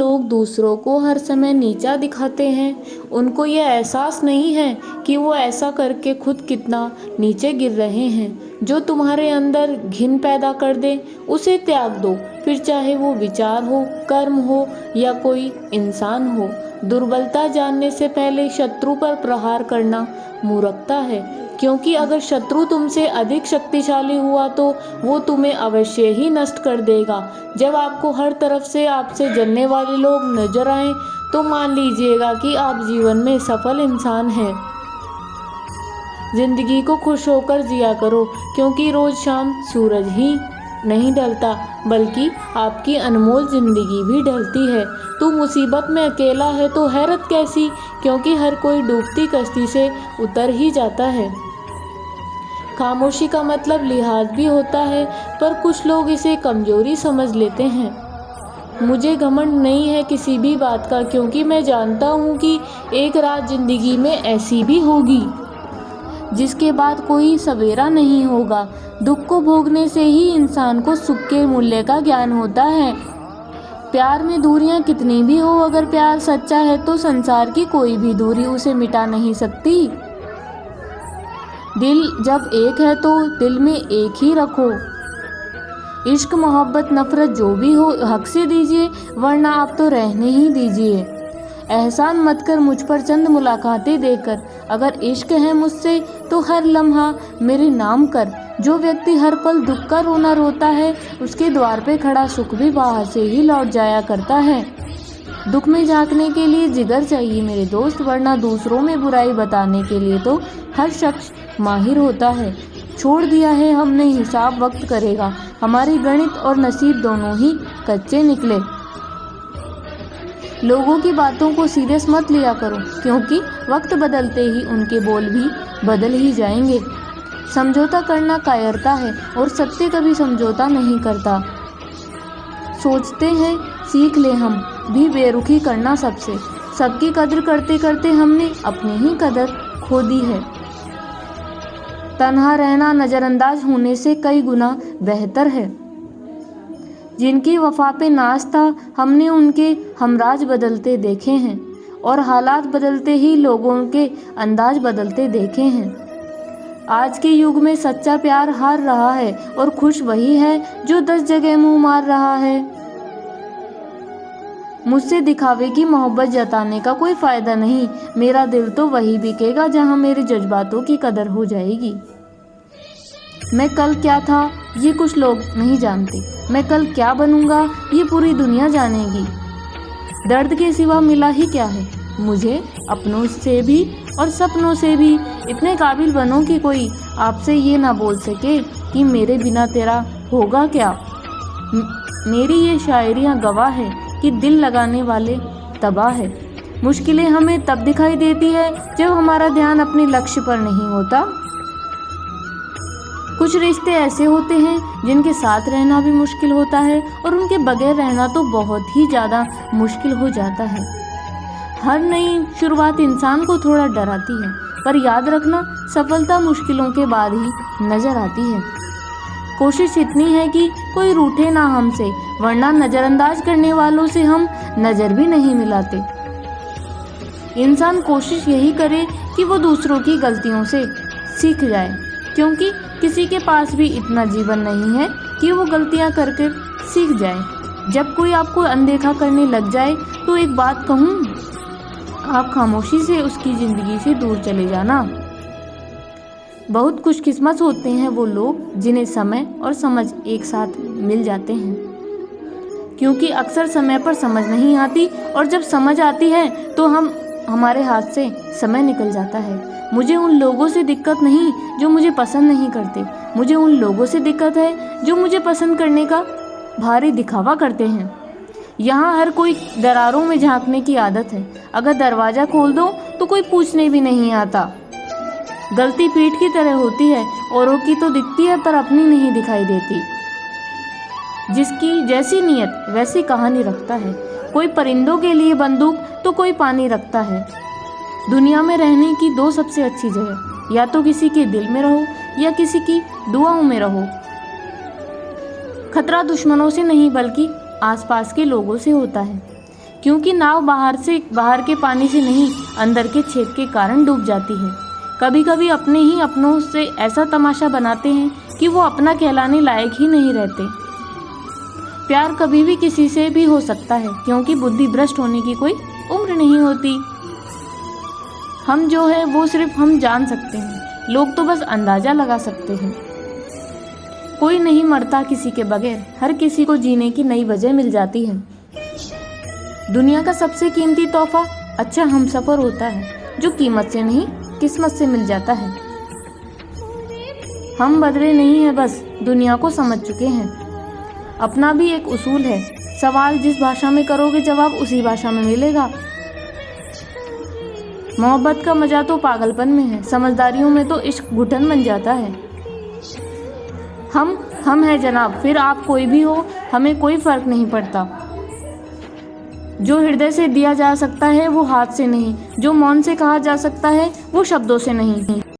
लोग दूसरों को हर समय नीचा दिखाते हैं, उनको ये एहसास नहीं है कि वो ऐसा करके खुद कितना नीचे गिर रहे हैं। जो तुम्हारे अंदर घिन पैदा कर दे उसे त्याग दो, फिर चाहे वो विचार हो, कर्म हो या कोई इंसान हो। दुर्बलता जानने से पहले शत्रु पर प्रहार करना मूर्खता है, क्योंकि अगर शत्रु तुमसे अधिक शक्तिशाली हुआ तो वो तुम्हें अवश्य ही नष्ट कर देगा। जब आपको हर तरफ से आपसे जलने वाले लोग नजर आए तो मान लीजिएगा कि आप जीवन में सफल इंसान हैं। जिंदगी को खुश होकर जिया करो, क्योंकि रोज शाम सूरज ही नहीं ढलता बल्कि आपकी अनमोल जिंदगी भी ढलती है। तू मुसीबत में अकेला है तो हैरत कैसी, क्योंकि हर कोई डूबती कश्ती से उतर ही जाता है। खामोशी का मतलब लिहाज भी होता है, पर कुछ लोग इसे कमजोरी समझ लेते हैं। मुझे घमंड नहीं है किसी भी बात का, क्योंकि मैं जानता हूँ कि एक रात जिंदगी में ऐसी भी होगी जिसके बाद कोई सवेरा नहीं होगा। दुख को भोगने से ही इंसान को सुख के मूल्य का ज्ञान होता है। प्यार में दूरियां कितनी भी हो, अगर प्यार सच्चा है तो संसार की कोई भी दूरी उसे मिटा नहीं सकती। दिल जब एक है तो दिल में एक ही रखो। इश्क मोहब्बत नफरत जो भी हो हक से दीजिए, वरना आप तो रहने ही दीजिए। एहसान मत कर मुझ पर चंद मुलाकातें देकर, अगर इश्क है मुझसे तो हर लम्हा मेरे नाम कर। जो व्यक्ति हर पल दुख का रोना रोता है, उसके द्वार पे खड़ा सुख भी बाहर से ही लौट जाया करता है। दुख में झांकने के लिए जिगर चाहिए मेरे दोस्त, वरना दूसरों में बुराई बताने के लिए तो हर शख्स माहिर होता है। छोड़ दिया है हमने, हिसाब वक्त करेगा। हमारी गणित और नसीब दोनों ही कच्चे निकले। लोगों की बातों को सीरियस मत लिया करो, क्योंकि वक्त बदलते ही उनके बोल भी बदल ही जाएंगे। समझौता करना कायरता है और सत्य कभी समझौता नहीं करता। सोचते हैं सीख ले हम भी बेरुखी करना सबसे। सबकी कदर करते करते हमने अपनी ही कदर खो दी है। तन्हा रहना नज़रअंदाज होने से कई गुना बेहतर है। जिनकी वफा पे नाज था, हमने उनके हमराज बदलते देखे हैं, और हालात बदलते ही लोगों के अंदाज बदलते देखे हैं। आज के युग में सच्चा प्यार हार रहा है, और खुश वही है जो 10 जगह मुंह मार रहा है। मुझसे दिखावे की मोहब्बत जताने का कोई फायदा नहीं। मेरा दिल तो वही बिकेगा जहां मेरे जज्बातों की कदर हो जाएगी। मैं कल क्या था ये कुछ लोग नहीं जानते, मैं कल क्या बनूंगा ये पूरी दुनिया जानेगी। दर्द के सिवा मिला ही क्या है मुझे, अपनों से भी और सपनों से भी। इतने काबिल बनो कि कोई आपसे ये ना बोल सके कि मेरे बिना तेरा होगा क्या। मेरी ये शायरियाँ गवाह है कि दिल लगाने वाले तबाह है। मुश्किलें हमें तब दिखाई देती है जब हमारा ध्यान अपने लक्ष्य पर नहीं होता। कुछ रिश्ते ऐसे होते हैं जिनके साथ रहना भी मुश्किल होता है, और उनके बगैर रहना तो बहुत ही ज़्यादा मुश्किल हो जाता है। हर नई शुरुआत इंसान को थोड़ा डराती है, पर याद रखना सफलता मुश्किलों के बाद ही नजर आती है। कोशिश इतनी है कि कोई रूठे ना हमसे, वरना नज़रअंदाज करने वालों से हम नज़र भी नहीं मिलाते। इंसान कोशिश यही करे कि वो दूसरों की गलतियों से सीख जाए, क्योंकि किसी के पास भी इतना जीवन नहीं है कि वो गलतियां करके सीख जाए। जब कोई आपको अनदेखा करने लग जाए तो एक बात कहूँ, आप खामोशी से उसकी ज़िंदगी से दूर चले जाना। बहुत खुशकिस्मत होते हैं वो लोग जिन्हें समय और समझ एक साथ मिल जाते हैं, क्योंकि अक्सर समय पर समझ नहीं आती, और जब समझ आती है तो हमारे हाथ से समय निकल जाता है। मुझे उन लोगों से दिक्कत नहीं जो मुझे पसंद नहीं करते, मुझे उन लोगों से दिक्कत है जो मुझे पसंद करने का भारी दिखावा करते हैं। यहाँ हर कोई दरारों में झांकने की आदत है। अगर दरवाज़ा खोल दो तो कोई पूछने भी नहीं आता। गलती पीठ की तरह होती है, औरों की तो दिखती है पर अपनी नहीं दिखाई देती। जिसकी जैसी नीयत वैसी कहानी रखता है। कोई परिंदों के लिए बंदूक तो कोई पानी रखता है। दुनिया में रहने की 2 सबसे अच्छी जगह, या तो किसी के दिल में रहो या किसी की दुआओं में रहो। खतरा दुश्मनों से नहीं बल्कि आसपास के लोगों से होता है। क्योंकि नाव बाहर के पानी से नहीं, अंदर के छेद के कारण डूब जाती है। कभी कभी अपने ही अपनों से ऐसा तमाशा बनाते हैं कि वो अपना कहलाने लायक ही नहीं रहते। प्यार कभी भी किसी से भी हो सकता है, क्योंकि बुद्धि भ्रष्ट होने की कोई उम्र नहीं होती। हम जो है वो सिर्फ हम जान सकते हैं, लोग तो बस अंदाजा लगा सकते हैं। कोई नहीं मरता किसी के बगैर, हर किसी को जीने की नई वजह मिल जाती है। दुनिया का सबसे कीमती तोहफा अच्छा हमसफर होता है, जो कीमत से नहीं किस्मत से मिल जाता है। हम बदले नहीं हैं, बस दुनिया को समझ चुके हैं। अपना भी एक उसूल है, सवाल जिस भाषा में करोगे जवाब उसी भाषा में मिलेगा। मोहब्बत का मजा तो पागलपन में है, समझदारियों में तो इश्क घुटन बन जाता है। हम हैं जनाब, फिर आप कोई भी हो, हमें कोई फर्क नहीं पड़ता। जो हृदय से दिया जा सकता है वो हाथ से नहीं, जो मौन से कहा जा सकता है वो शब्दों से नहीं।